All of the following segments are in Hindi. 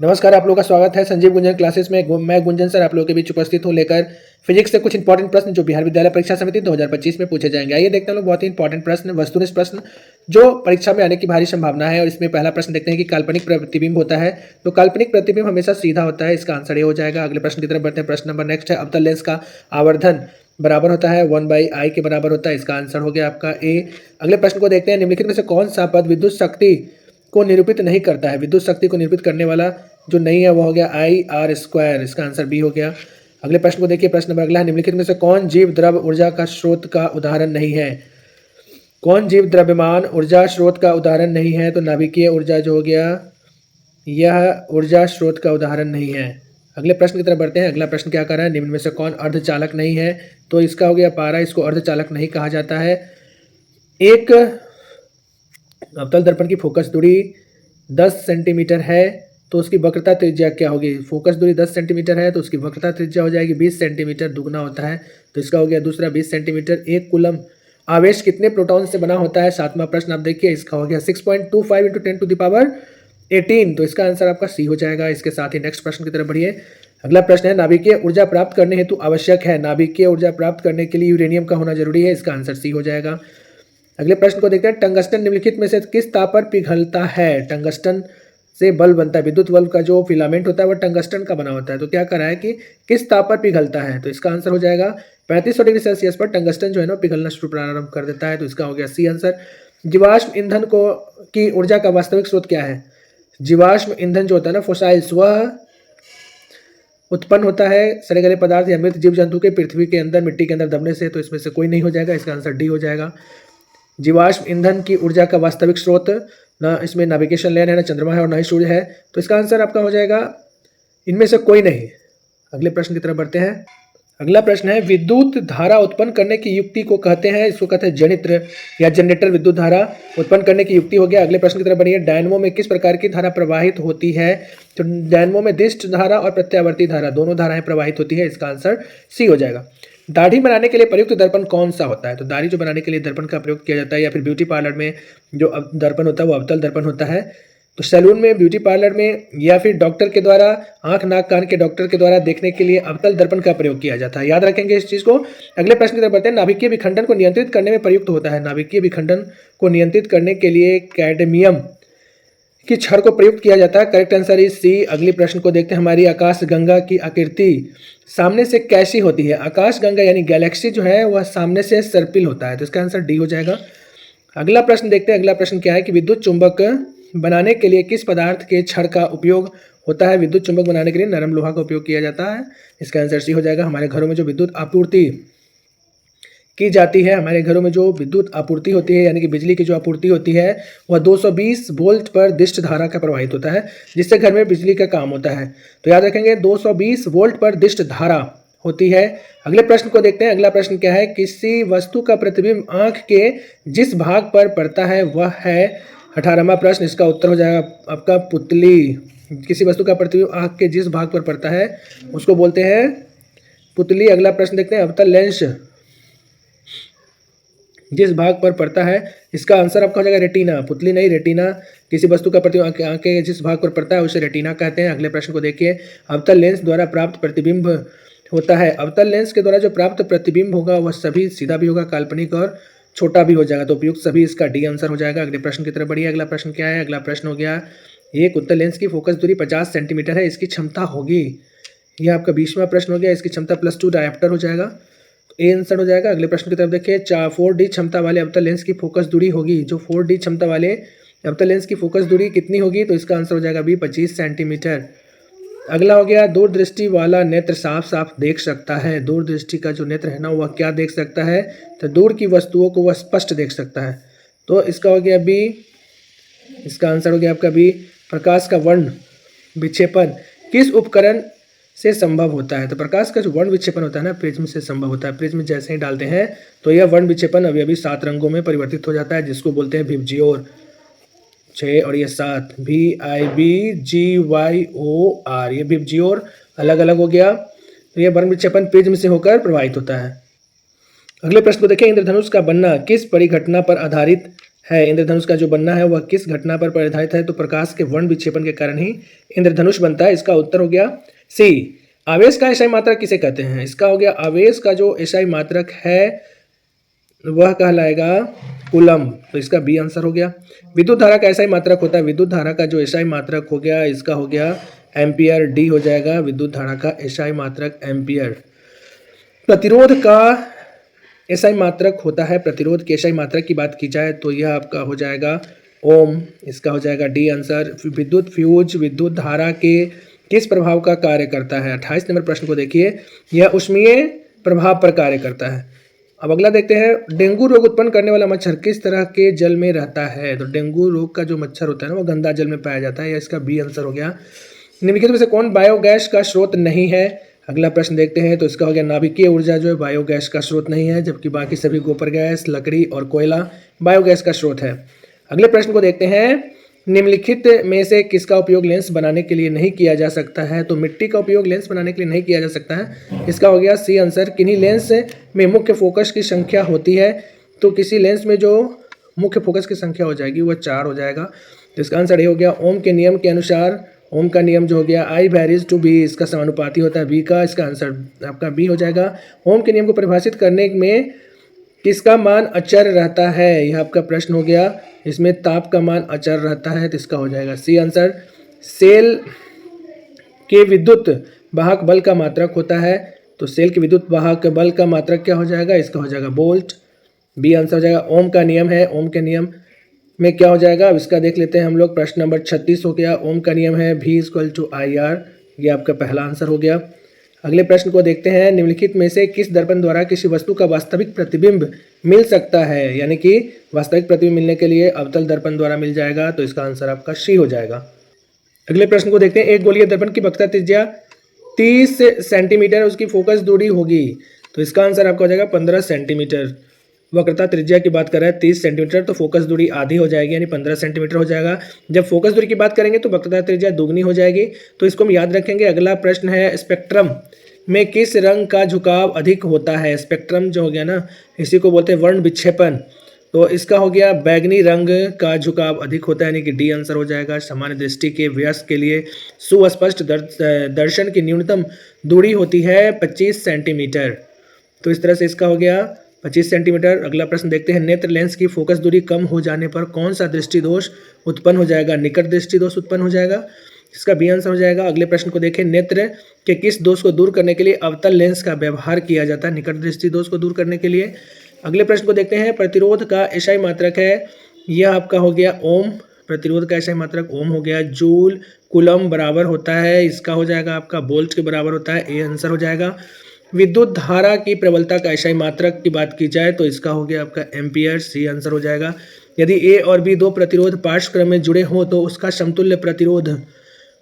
नमस्कार, आप लोगों का स्वागत है संजीव गुंजन क्लासेस में। मैं गुंजन सर आप लोगों के बीच उपस्थित हूँ लेकर फिजिक्स से कुछ इंपॉर्टेंट प्रश्न जो बिहार विद्यालय परीक्षा समिति 2025 में पूछे जाएंगे। आइए देखते हैं लोग बहुत ही इंपॉर्टेंट प्रश्न, वस्तुनिष्ठ प्रश्न जो परीक्षा में आने की भारी संभावना है। और इसमें पहला प्रश्न देखते हैं कि काल्पनिक प्रतिबिंब होता है तो काल्पनिक प्रतिबिंब हमेशा सीधा होता है, इसका आंसर ये हो जाएगा। अगले प्रश्न की तरफ बढ़ते हैं। प्रश्न नंबर नेक्स्ट है, अवतल लेंस का आवर्धन बराबर होता है 1/i के बराबर होता है, इसका आंसर हो गया आपका ए। अगले प्रश्न को देखते हैं, निम्नलिखित में से कौन सा पद विद्युत शक्ति को निरूपित नहीं करता है। विद्युत शक्ति को निरूपित करने वाला जो नहीं है वो हो गया I/r², इसका आंसर बी हो गया। अगले प्रश्न को देखिए, प्रश्न नंबर अगला है, निम्नलिखित में से कौन जीव द्रव ऊर्जा का स्रोत का उदाहरण नहीं है। कौन जीव द्रव्यमान ऊर्जा स्रोत का उदाहरण नहीं है, तो नाभिकीय ऊर्जा जो हो गया यह ऊर्जा स्रोत का उदाहरण नहीं है। अगले प्रश्न की तरफ बढ़ते हैं। अगला प्रश्न क्या कर रहा है, निम्न में से कौन अर्धचालक नहीं है, तो इसका हो गया पारा, इसको अर्धचालक नहीं कहा जाता है। एक अवतल दर्पण की फोकस दूरी 10 सेंटीमीटर है तो उसकी वक्रता त्रिज्या क्या होगी। फोकस दूरी 10 सेंटीमीटर है तो उसकी वक्रता त्रिज्या हो जाएगी 20 सेंटीमीटर, दुगना होता है तो इसका हो गया दूसरा 20 सेंटीमीटर। एक कूलम आवेश कितने प्रोटॉन से बना होता है। सातवां प्रश्न आप देखिए, इसका हो गया 6.25 × 10⁻18, तो इसका आंसर आपका सी हो जाएगा। इसके साथ ही नेक्स्ट प्रश्न की तरफ बढ़िए। अगला प्रश्न है, नाभिकीय ऊर्जा प्राप्त करने हेतु आवश्यक है। नाभिकीय ऊर्जा प्राप्त करने के लिए यूरेनियम का होना जरूरी है, इसका आंसर सी हो जाएगा। अगले प्रश्न को देखते हैं, टंगस्टन निम्नलिखित में से किस ताप पर पिघलता है। टंगस्टन से बल्ब बनता है, विद्युत बल्ब का जो फिलामेंट होता है वह टंगस्टन का बना होता है। तो क्या करा है कि किस ताप पर पिघलता है, तो इसका आंसर हो जाएगा 3500 डिग्री सेल्सियस पर टंगस्टन जो है ना पिघलना शुरू प्रारंभ कर देता है, तो इसका हो गया सी आंसर। जीवाश्म ईंधन को की ऊर्जा का वास्तविक स्रोत क्या है। जीवाश्म ईंधन जो होता है ना फोसाइल्स, वह उत्पन्न होता है सड़े गले पदार्थ या मृत जीव जंतु के पृथ्वी के अंदर मिट्टी के अंदर दबने से, तो इसमें से कोई नहीं हो जाएगा, इसका आंसर डी हो जाएगा। जीवाश्म ईंधन की ऊर्जा का वास्तविक स्रोत ना इसमें नेविगेशन लेन है, ना चंद्रमा है और ना ही सूर्य है, तो इसका आंसर आपका हो जाएगा इनमें से कोई नहीं। अगले प्रश्न की तरफ बढ़ते हैं। अगला प्रश्न है, विद्युत धारा उत्पन्न करने की युक्ति को कहते हैं, इसको कहते हैं जनित्र या जनरेटर। विद्युत धारा उत्पन्न करने की युक्ति हो गया। अगले प्रश्न की तरफ बढ़िए, डायनमो में किस प्रकार की धारा प्रवाहित होती है। तो डायनमो में दिष्ट धारा और प्रत्यावर्ती धारा दोनों धाराएं प्रवाहित होती है, इसका आंसर सी हो जाएगा। दाढ़ी बनाने के लिए प्रयुक्त दर्पण कौन सा होता है। तो दाढ़ी जो बनाने के लिए दर्पण का प्रयोग किया जाता है या फिर ब्यूटी पार्लर में जो दर्पण होता है वो अवतल दर्पण होता है। तो सैलून में, ब्यूटी पार्लर में या फिर डॉक्टर के द्वारा, आंख नाक कान के डॉक्टर के द्वारा देखने के लिए अवतल दर्पण का प्रयोग किया जाता है, याद रखेंगे इस चीज़ को। अगले प्रश्न की तरफ बढ़ते हैं। नाभिकीय विखंडन को नियंत्रित करने में प्रयुक्त होता है। नाभिकीय विखंडन को नियंत्रित करने के लिए कैडमियम की छड़ को प्रयुक्त किया जाता है, करेक्ट आंसर इज सी। अगले प्रश्न को देखते हैं, हमारी आकाश गंगा की आकृति सामने से कैसी होती है। आकाश गंगा यानी गैलेक्सी जो है वह सामने से सर्पिल होता है, तो इसका आंसर डी हो जाएगा। अगला प्रश्न देखते हैं। अगला प्रश्न क्या है कि विद्युत चुंबक बनाने के लिए किस पदार्थ के छड़ का उपयोग होता है। विद्युत चुंबक बनाने के लिए नरम लोहा का उपयोग किया जाता है, इसका आंसर सी हो जाएगा। हमारे घरों में जो विद्युत आपूर्ति की जाती है, हमारे घरों में जो विद्युत आपूर्ति होती है यानी कि बिजली की जो आपूर्ति होती है वह 220 वोल्ट पर दिष्ट धारा का प्रवाहित होता है, जिससे घर में बिजली का काम होता है। तो याद रखेंगे 220 वोल्ट पर दिष्ट धारा होती है। अगले प्रश्न को देखते हैं। अगला प्रश्न क्या है, किसी वस्तु का प्रतिबिंब आंख के जिस भाग पर पड़ता है वह है। 18वां प्रश्न, इसका उत्तर हो जाएगा आपका पुतली। किसी वस्तु का प्रतिबिंब आंख के जिस भाग पर पड़ता है उसको बोलते हैं पुतली। अगला प्रश्न देखते हैं, अवतल लेंस जिस भाग पर पड़ता है, इसका आंसर आपका हो जाएगा रेटिना। पुतली नहीं, रेटिना। किसी वस्तु का प्रतिबिंब आंख के जिस भाग पर पड़ता है उसे रेटिना कहते हैं। अगले प्रश्न को देखिए, अवतल लेंस द्वारा प्राप्त प्रतिबिंब होता है। अवतल लेंस के द्वारा जो प्राप्त प्रतिबिंब होगा वह सभी सीधा भी होगा, काल्पनिक और छोटा भी हो जाएगा, तो उपयुक्त सभी, इसका डी आंसर हो जाएगा। अगले प्रश्न की तरफ बढ़िए। अगला प्रश्न क्या है, अगला प्रश्न हो गया, एक उत्तल लेंस की फोकस दूरी 50 सेंटीमीटर है, इसकी क्षमता होगी, यह आपका 20वां प्रश्न हो गया, इसकी क्षमता +2 डायोप्टर हो जाएगा, ए आंसर हो जाएगा। अगले प्रश्न की तरफ देखिए, 4D क्षमता वाले अवतल लेंस की फोकस दूरी होगी, जो 4D क्षमता वाले अवतल लेंस की फोकस दूरी कितनी होगी, तो इसका आंसर हो जाएगा बी 25 सेंटीमीटर। अगला हो गया, दूरदृष्टि वाला नेत्र साफ साफ देख सकता है। दूरदृष्टि का जो नेत्र है ना वह क्या देख सकता है, तो दूर की वस्तुओं को वह स्पष्ट देख सकता है, तो इसका हो गया बी, इसका आंसर हो गया आपका बी। प्रकाश का वर्ण विक्षेपण किस उपकरण से संभव होता है। तो प्रकाश का जो वर्ण विक्षेपण होता है ना प्रिज्म से संभव होता है। प्रिज्म जैसे ही डालते हैं तो यह वर्ण विक्षेपण अभी 7 रंगों में परिवर्तित हो जाता है, जिसको बोलते हैं विबजियोर। 6 और ये 7, VIBGYOR, ये विबजियोर अलग अलग हो गया। तो यह वर्ण विक्षेपण प्रिज्म से होकर प्रवाहित होता है। अगले प्रश्न को देखें, इंद्रधनुष का बनना किस परिघटना पर आधारित है। इंद्रधनुष का जो बनना है वह किस घटना पर निर्धारित है? तो प्रकाश के वर्ण विक्षेपण के कारण ही इंद्रधनुष बनता है। इसका उत्तर हो गया सी। आवेश का एसआई मात्रक किसे कहते हैं? इसका हो गया आवेश का जो एसआई मात्रक है वह कहलाएगा कूलम। तो इसका बी आंसर हो गया। विद्युत धारा का एसआई मात्रक होता है, विद्युत धारा का जो एसआई मात्रक हो गया इसका हो गया एम्पियर। डी हो जाएगा विद्युत धारा का एसआई मात्रक एम्पियर। प्रतिरोध का एसआई मात्रक होता है, प्रतिरोध के एसआई मात्रक की बात की जाए तो यह आपका हो जाएगा ओम। इसका हो जाएगा डी आंसर। विद्युत फ्यूज विद्युत धारा के किस प्रभाव का कार्य करता है? 28 नंबर प्रश्न को देखिए, यह उष्मीय प्रभाव पर कार्य करता है। अब अगला देखते हैं, डेंगू रोग उत्पन्न करने वाला मच्छर किस तरह के जल में रहता है? तो डेंगू रोग का जो मच्छर होता है ना वो गंदा जल में पाया जाता है, या इसका बी आंसर हो गया। निम्नलिखित में से कौन बायोगैस का स्रोत नहीं है? अगला प्रश्न देखते हैं, तो इसका हो गया नाभिकीय ऊर्जा जो है बायोगैस का स्रोत नहीं है, जबकि बाकी सभी गोबर गैस, लकड़ी और कोयला बायोगैस का स्रोत है। अगले प्रश्न को देखते हैं, निम्नलिखित में से किसका उपयोग लेंस बनाने के लिए नहीं किया जा सकता है? तो मिट्टी का उपयोग लेंस बनाने के लिए नहीं किया जा सकता है। इसका हो गया सी आंसर। किन्हीं लेंस में मुख्य फोकस की संख्या होती है, तो किसी लेंस में जो मुख्य फोकस की संख्या हो जाएगी वह 4 हो जाएगा। तो इसका आंसर ये हो गया। ओम के नियम के अनुसार, ओम का नियम जो हो गया आई वेरीज टू बी, इसका समानुपाती होता है बी का। इसका आंसर आपका बी हो जाएगा। ओम के नियम को परिभाषित करने में किसका मान अचर रहता है? यह आपका प्रश्न हो गया। इसमें ताप का मान अचर रहता है, तो इसका हो जाएगा सी आंसर। सेल के विद्युत वाहक बल का मात्रक होता है, तो सेल के विद्युत वाहक बल का मात्रक क्या हो जाएगा? इसका हो जाएगा वोल्ट। बी आंसर हो जाएगा। ओम का नियम है, ओम के नियम में क्या हो जाएगा? अब इसका देख लेते हैं हम लोग। प्रश्न नंबर 36 हो गया। ओम का नियम है V = IR, ये आपका पहला आंसर हो गया। अगले प्रश्न को देखते हैं, निम्नलिखित में से किस दर्पण द्वारा किसी वस्तु का वास्तविक प्रतिबिंब मिल सकता है? यानी कि वास्तविक प्रतिबिंब मिलने के लिए अवतल दर्पण द्वारा मिल जाएगा, तो इसका आंसर आपका सी हो जाएगा। अगले प्रश्न को देखते हैं, एक गोलीय दर्पण की वक्रता त्रिज्या 30 सेंटीमीटर उसकी फोकस दूरी होगी, तो इसका आंसर आपका हो जाएगा 15 सेंटीमीटर। वक्रता त्रिज्या की बात कर रहा है 30 सेंटीमीटर, तो फोकस दूरी आधी हो जाएगी यानी 15 सेंटीमीटर हो जाएगा। जब फोकस दूरी की बात करेंगे तो वक्रता त्रिज्या दुगनी हो जाएगी, तो इसको हम याद रखेंगे। अगला प्रश्न है, स्पेक्ट्रम में किस रंग का झुकाव अधिक होता है? स्पेक्ट्रम जो हो गया ना, इसी को बोलते हैं वर्ण विक्षेपण, तो इसका हो गया बैगनी रंग का झुकाव अधिक होता है, यानी कि डी आंसर हो जाएगा। सामान्य दृष्टि के वयस्क के लिए सुस्पष्ट दर्शन की न्यूनतम दूरी होती है 25 सेंटीमीटर, तो इस तरह से इसका हो गया 25 सेंटीमीटर। अगला प्रश्न देखते हैं, नेत्र लेंस की फोकस दूरी कम हो जाने पर कौन सा दृष्टि दोष उत्पन्न हो जाएगा? निकट दृष्टि दोष उत्पन्न हो जाएगा, इसका बी आंसर हो जाएगा। अगले प्रश्न को देखें, नेत्र के किस दोष को दूर करने के लिए अवतल लेंस का व्यवहार किया जाता है? निकट दृष्टि दोष को दूर करने के लिए। अगले प्रश्न को देखते हैं, प्रतिरोध का एसआई मात्रक है, यह आपका हो गया ओम। प्रतिरोध का एसआई मात्रक ओम हो गया। जूल कूलम बराबर होता है, इसका हो जाएगा आपका वोल्ट के बराबर होता है, ए आंसर हो जाएगा। विद्युत धारा की प्रबलता का एसआई मात्रक की बात की जाए तो इसका हो गया आपका एम्पियर, सी आंसर हो जाएगा। यदि ए और बी दो प्रतिरोध पार्श्वक्रम में जुड़े हों तो उसका समतुल्य प्रतिरोध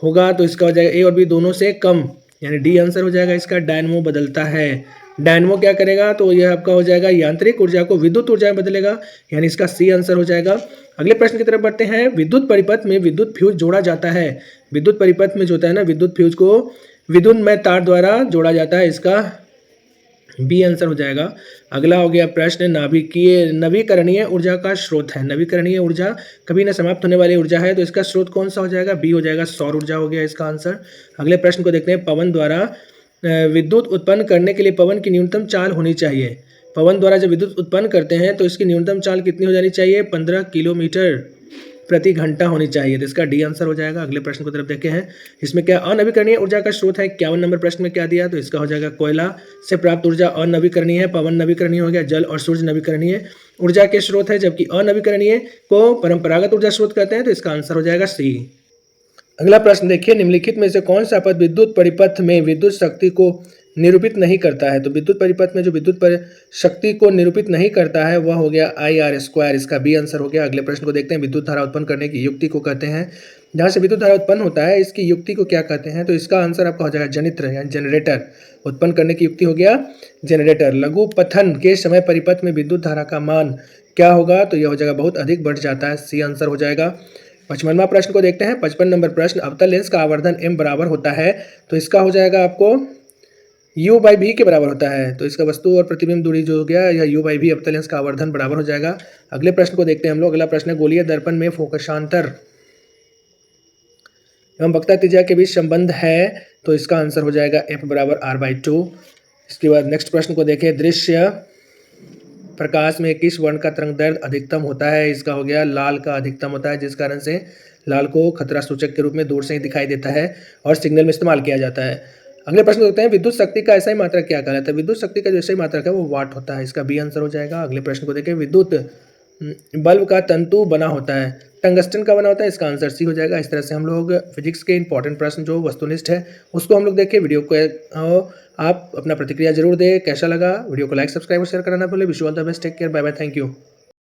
होगा, तो इसका हो जाएगा ए और बी दोनों से कम, यानी डी आंसर हो जाएगा इसका। डायनमो बदलता है, डायनमो क्या करेगा? तो यह आपका हो जाएगा यांत्रिक ऊर्जा को विद्युत ऊर्जा में बदलेगा, यानी इसका सी आंसर हो जाएगा। अगले प्रश्न की तरफ बढ़ते हैं, विद्युत परिपथ में विद्युत फ्यूज जोड़ा जाता है। विद्युत परिपथ में जो होता है ना, विद्युत फ्यूज को विद्युतमय तार द्वारा जोड़ा जाता है, इसका बी आंसर हो जाएगा। अगला हो गया प्रश्न, नाभिकीय नवीकरणीय ऊर्जा का स्रोत है। नवीकरणीय ऊर्जा कभी न समाप्त होने वाली ऊर्जा है, तो इसका स्रोत कौन सा हो जाएगा? बी हो जाएगा, सौर ऊर्जा हो गया इसका आंसर। अगले प्रश्न को देखते हैं, पवन द्वारा विद्युत उत्पन्न करने के लिए पवन की न्यूनतम चाल होनी चाहिए। पवन द्वारा जब विद्युत उत्पन्न करते हैं तो इसकी न्यूनतम चाल कितनी हो जानी चाहिए? 15 किलोमीटर प्रति घंटा होनी चाहिए, तो इसका डी आंसर हो जाएगा। अगले प्रश्न की तरफ देखे हैं, इसमें क्या अनवीकरणीय ऊर्जा का स्रोत है? 51 नंबर प्रश्न में क्या दिया? तो इसका हो जाएगा कोयला से प्राप्त ऊर्जा अनवीकरणीय है, पवन नवीकरणीय हो गया, जल और सूर्य नवीकरणीय ऊर्जा के स्रोत है, जबकि अनवीकरणीय को परंपरागत ऊर्जा स्रोत कहते हैं, तो इसका आंसर हो जाएगा सी। अगला प्रश्न देखिए, निम्नलिखित में से कौन सा पद विद्युत परिपथ में विद्युत शक्ति को निरूपित नहीं करता है? तो विद्युत परिपथ में जो विद्युत शक्ति को निरूपित नहीं करता है वह हो गया IR², इसका बी आंसर हो गया। अगले प्रश्न को देखते हैं, विद्युत धारा उत्पन्न करने की युक्ति को कहते हैं। जहाँ से विद्युत धारा उत्पन्न होता है इसकी युक्ति को क्या कहते हैं? तो इसका आंसर आपका हो जाएगा जनित्र यानी जनरेटर। उत्पन्न करने की युक्ति हो गया जनरेटर। लघु पथन के समय परिपथ में विद्युत धारा का मान क्या होगा? तो यह हो जाएगा बहुत अधिक बढ़ जाता है, सी आंसर हो जाएगा। 55वां प्रश्न को देखते हैं, 55 नंबर प्रश्न, अवतल लेंस का आवर्धन m बराबर होता है, तो इसका हो जाएगा आपको u बाई v के बराबर होता है। तो इसका वस्तु और प्रतिबिंब दूरी जो हो गया या u बाई v अवतल लेंस का आवर्धन बराबर हो जाएगा। अगले प्रश्न को देखते हैं हम लोग। अगला प्रश्न है गोलीय दर्पण में फोकसांतर एवं वक्ता त्रिज्या के बीच संबंध है, तो इसका आंसर हो जाएगा f बराबर r/2। इसके बाद नेक्स्ट प्रश्न को देखें। दृश्य प्रकाश में किस वर्ण का तरंग दैर्ध्य अधिकतम होता है? इसका हो गया लाल का अधिकतम होता है, जिस कारण से लाल को खतरा सूचक के रूप में दूर से ही दिखाई देता है और सिग्नल में इस्तेमाल किया जाता है। अगले प्रश्न को देखते हैं। विद्युत शक्ति का ऐसा ही मात्रक क्या कहलाता है? विद्युत शक्ति का जो ऐसा ही मात्रक है वो वाट होता है। इसका बी आंसर हो जाएगा। अगले प्रश्न को देखें। विद्युत बल्ब का तंतु बना होता है, टंगस्टन का बना होता है, इसका आंसर सी हो जाएगा। इस तरह से हम लोग फिजिक्स के इंपॉर्टेंट प्रश्न जो वस्तुनिष्ठ है उसको हम लोग देखें। वीडियो को आप अपना प्रतिक्रिया जरूर दें, कैसा लगा वीडियो को लाइक सब्सक्राइब और शेयर करना ना भूलें। Wish you all the best, take care, bye bye, thank you.